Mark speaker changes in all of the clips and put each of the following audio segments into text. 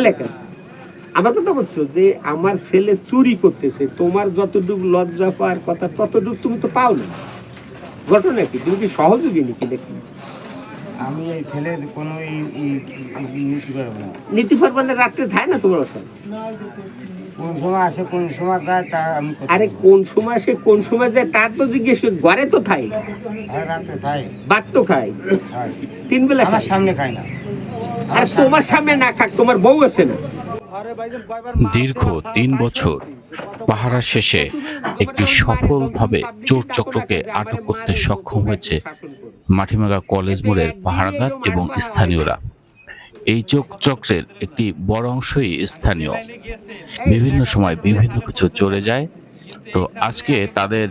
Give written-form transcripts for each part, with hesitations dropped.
Speaker 1: লেখা আমার কথা বলছো যে আমার ছেলে চুরি করতেছে, তোমার যতটুকু লজ্জা পাওয়ার কথা ততটুকু তুমি তো পাও না। ঘটনা কি? তুমি কি সহযোগী নাকি দেখি?
Speaker 2: আমি এই ছেলের কোনো নিতে পারবো না।
Speaker 1: নীতি পারবে রাত্রে থাকে না তোমার কথা?
Speaker 2: কোন সময় আসে কোন সময় যায় তা আমি
Speaker 1: আরে কোন সময় আসে কোন সময় যায় তার তো জিজ্ঞেস করি। ঘরে তো থাকে,
Speaker 2: রাতে খাই
Speaker 1: ভাত তো খাই,
Speaker 2: খাই
Speaker 1: 3 বেলা
Speaker 2: আমার
Speaker 1: খায়।
Speaker 2: সামনে খাই না।
Speaker 1: আর তোমার সামনে না খাক, তোমার বউ আছে না?
Speaker 3: দীর্ঘ ৩ বছর পাহারা শেষে একটি সফলভাবে চোর চক্রকে আটক করতে সক্ষম হয়েছে মাটিমাগা কলেজ মোড়ের পাহারাদার এবং স্থানীয়রা। এই চক্রের একটি বড় অংশই স্থানীয়, বিভিন্ন সময় বিভিন্ন কিছু চলে যায়। তো আজকে তাদের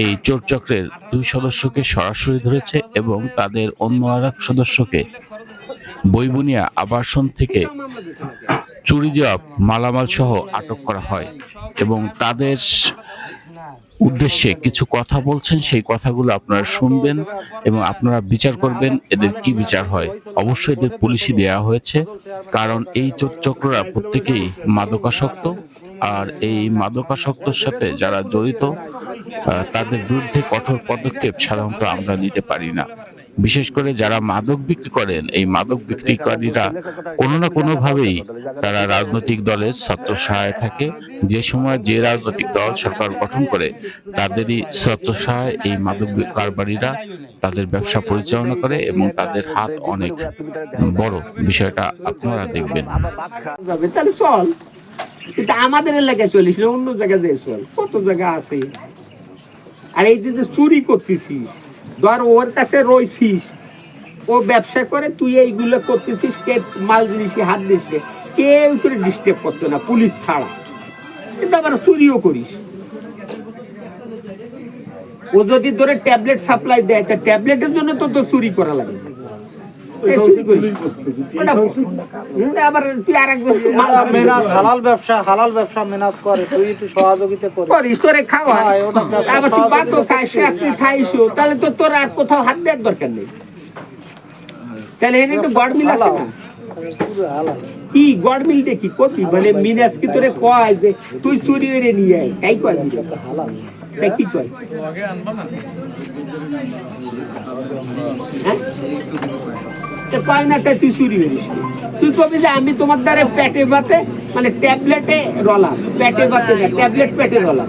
Speaker 3: এই চোর চক্রের 2 সদস্যকে সরাসরি ধরেছে এবং তাদের অন্য আরেক সদস্যকে বইবুনিয়া আবাসন থেকে চুরি যাওয়া মালামাল সহ আটক করা হয় এবং তাদের উদ্দেশ্যে কিছু কথা বলছেন, সেই কথাগুলো আপনারা শুনবেন এবং আপনারা বিচার করবেন এদের কি বিচার হয়। অবশ্যই এদের পুলিশই দেওয়া হয়েছে, কারণ এই চক্ররা প্রত্যেকেই মাদকাসক্ত, আর এই মাদকাসক্তর সাথে যারা জড়িত তাদের বিরুদ্ধে কঠোর পদক্ষেপ সাধারণত আমরা নিতে পারি না। বিশেষ করে যারা মাদক বিক্রি করেন, এই মাদক বিক্রিকারীরা কোনো না কোনো ভাবেই তারা রাজনৈতিক দলের ছাত্র সহায় থাকে। যে সময় যে রাজনৈতিক দল সরকার গঠন করে তাদেরই ছাত্র সহায় এই মাদক কারবারিরা তাদের ব্যবসা পরিচালনা করে এবং তাদের হাত অনেক বড়। বিষয়টা আপনারা দেখবেন।
Speaker 1: তাহলে চল, কিন্তু আমাদের এলাকায় চলিস না, অন্য জায়গায় যে চল, কত জায়গা আছে। আর এই যে চুরি করতেছিস, ধর ওর কাছে রইছিস, ও ব্যবসা করে, তুই এইগুলো করতেছিস, কে মাল জিনিস হাত দিস, কেউ তোর ডিস্টার্ব করতো না পুলিশ ছাড়া। কিন্তু আবার চুরিও করিস। ও যদি তোরে ট্যাবলেট সাপ্লাই দেয়, তা ট্যাবলেটের জন্য তো তোর চুরি করা লাগে। আবার তুই আরেকজন
Speaker 4: হালাল ব্যবসা মেনাজ করে, তুই একটু সহযোগিতা
Speaker 1: করিস, তোরে খাওয়া, আবার তুই ভাতও খাইস, তুই খাইসও, তাহলে তো তোর আর কোথাও হাত দেওয়ার দরকার নেই। তাহলে এখানে একটু গড় মিল আছে না? কি গড় মিল দেখি কপি, মানে মিনাজ কি তোরে কয় যে তুই চুরি করে নিয়ে আয়, তাই কয়? তাই কি কয়? কয় না তাই তুই চুরি করিস। তুই কবি যে আমি তোমার দ্বারা পেটে ভাতে, মানে ট্যাবলেটে রলা, পেটে ভাতে না, ট্যাবলেট পেটে রলা,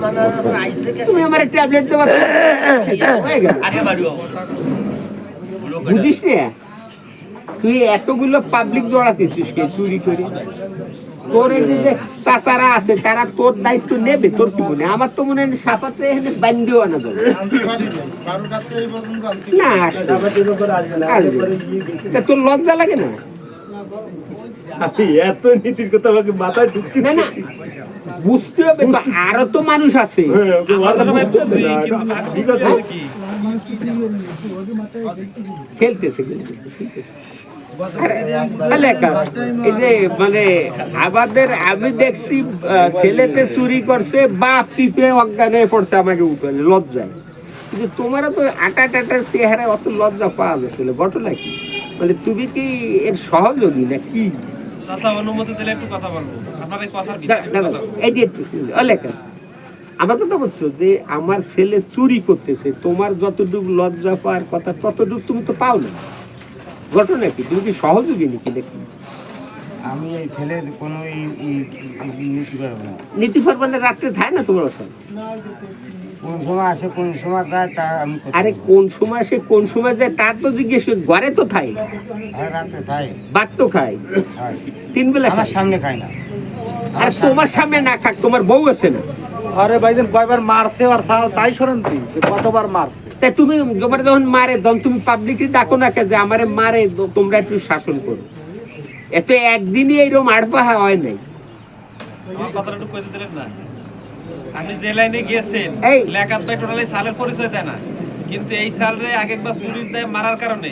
Speaker 1: তুমি আমার ট্যাবলেট দেওয়া হয়ে গেল। বুঝিস না তুই এতগুলো পাবলিক দৌড়াতেছিস কে চুরি করে? তোর এই যে চাচারা আছে তারা তোর দায়িত্ব নেবে, তোর কি মনে? আমার তো মনে হয় সাপাতে এখানে বান্ধিও আনা যাবে না। তোর লজ্জা লাগে না?
Speaker 4: এত নীতির কথা আমাকে মাথায় ঢুকছে
Speaker 1: না না, বুঝতে হবে, আরো তো মানুষ আছে। খেলতেছে এই যে মানে আমাদের, আমি দেখছি ছেলেতে চুরি করছে, বাপ চিপে অজ্ঞান হয়ে পড়ছে আমাকে উঠালে লজ্জায়। কিন্তু তোমারও তো আটা টাটার চেহারা অত লজ্জা পাওয়া যাচ্ছিল। ঘটনা কি? মানে তুমি কি এর সহযোগী না কি? আমার কথা বলছো যে আমার ছেলে চুরি করতেছে, তোমার যতটুকু লজ্জা পাওয়ার কথা ততটুকু তুমি তো পাও না। ঘটনা কি? তুমি কি সহযোগী নাকি দেখি?
Speaker 2: আমি এই ছেলের কোনো নিতে পারবো না।
Speaker 1: নীতি পারবে রাত্রে থাকে না তোমার কথা?
Speaker 2: কোন সময় আসে কোন সময় যায় তা আমি
Speaker 1: আরে কোন সময় আসে কোন সময় যায় তার তো জিজ্ঞেস করি। ঘরে তো থাকে,
Speaker 2: রাতে খাই
Speaker 1: ভাত তো খাই, 3 বেলা
Speaker 2: আমার সামনে খাই না।
Speaker 1: আর তোমার সামনে না খাক, তোমার বউ আছে না?
Speaker 4: আরে ভাইজান কয়বার মারছে আর তাই শোনেন তুই কতবার মারছে।
Speaker 1: তাই তুমি তোমার যখন মারে তখন তুমি পাবলিকলি ডাকো না যে আমারে মারে, তোমরা একটু শাসন করো। এত একদিনই এইরকম আড়পাহা হয় নাই।
Speaker 5: আপনি যে লাইনে গিয়েছেন লেখাত ভাই টোটালি সালের পরিচয় দেয় না, কিন্তু এই সালে আগেকবার চুরির দায় মারার কারণে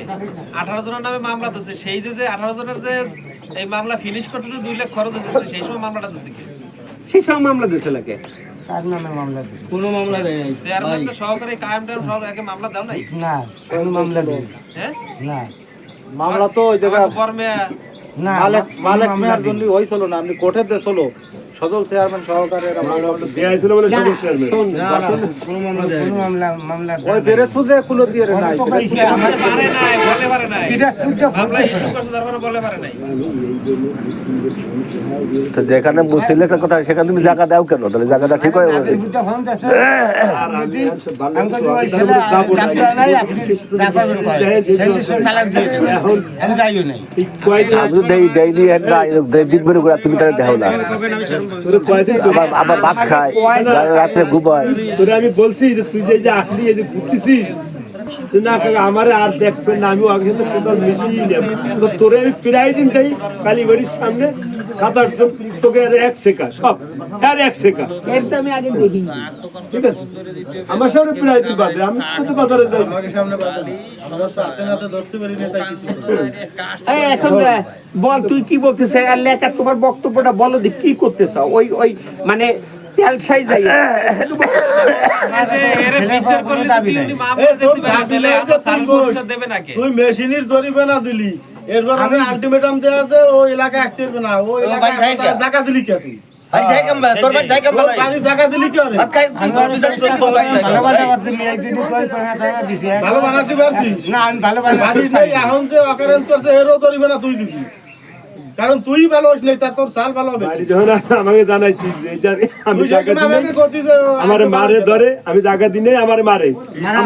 Speaker 5: 18 জনের নামে মামলা দিচ্ছে। সেই যে 18 জনের যে এই মামলা ফিনিশ করতে 2 লাখ খরচ হচ্ছে, সেই সময় মামলাটা দিচ্ছে কে?
Speaker 1: সেই সময় মামলা দিতে লাগে
Speaker 2: কার নামে মামলা দিচ্ছে?
Speaker 4: কোনো মামলা দেয় নাই।
Speaker 5: চেয়ারম্যানকে সহকারে কায়েম টাইম সব একে মামলা দাও নাই?
Speaker 2: না, কোনো মামলা দেয়
Speaker 5: হ্যাঁ
Speaker 2: না।
Speaker 4: মামলা তো ওই জায়গা
Speaker 5: ফর্মে
Speaker 2: না
Speaker 4: মালিক
Speaker 2: মামলা
Speaker 4: মেয়ার
Speaker 2: দিই।
Speaker 4: জন্য হয়েছিল না, আপনি কোর্টে দিয়েছিল সজল চেয়ারম্যান সহকারে এরা মামলা
Speaker 6: দিয়েছিল বলে
Speaker 1: না,
Speaker 6: সদস্য চেয়ারম্যান।
Speaker 1: শোন,
Speaker 2: না, না, কোনো মামলা
Speaker 4: ওই ফেরেসুজে কুলো দিয়ে রে নাই
Speaker 2: তো কইছে আমার
Speaker 5: পারে নাই, বলে পারে নাই।
Speaker 2: এটা শুদ্ধ
Speaker 5: মামলা শুরু করছে, তারপরে বলে পারে নাই।
Speaker 7: তো যেখানে মুসলিম একটা কথা সেখানে তুমি জায়গা দাও কেন? তাহলে জায়গাটা ঠিক হয়ে গেছে।
Speaker 6: ঠিক কয়দিন
Speaker 7: আমি তো দেই দিয়ে দিন বের করে তুমি তাহলে দেও না।
Speaker 6: তোরে কয়দিন
Speaker 7: আবার ভাত খায়, রাত্রে ঘুমায়।
Speaker 6: তোরে আমি বলছি যে তুই যে আসলি এই যে ঘুরতেছিস তুই না কাকা আমারে আর দেখবেন না, আমি আগে তো টোটাল মিশিয়ে নেব। তো তোরে আমি প্রায় দিন দেই কালীবাড়ির সামনে 7-8 জন তোকে আর এক সেকা সব আর এক সেকা,
Speaker 1: এর তো আমি আগে দেখিনি।
Speaker 6: ঠিক আছে? আমার সামনে প্রায় দিন বাদে আমি তো বাজারে যাই।
Speaker 1: এই এখন বল তুই কি বলতে চাই, আর লেখা তোমার বক্তব্যটা বলো দি, কি করতে চাও? ওই মানে তেল সাই যাই
Speaker 5: এই যে এর বিচার করলে যদি উনি মামলা দিতে পারে, তাহলে আপনার সাল পরিষদ দেবে নাকি?
Speaker 6: তুই মেশিনের জরিমানা দিলি, এরপর আমি আলটিমেটাম দেয়া যে ও এলাকায় আসতে হবে না, ও এলাকায় জায়গা দিলি কে? তুই বাড়ি জায়গা দিলি কে? ভালো বানাতে পারছিস?
Speaker 2: না আমি ভালো ভালো
Speaker 6: বাড়ি নেই এখন যে অকারেন্স করছে এরও জরিমানা তুই দিবি, কারণ তুই ভালো হস নাই, তার তোর সাল ভালো হবে। যখন আমাকে জানাইছিস যে এই যে আমি জায়গা দিনে আমার মারে ধরে, আমি জায়গা দিনে আমার মারে
Speaker 2: মারা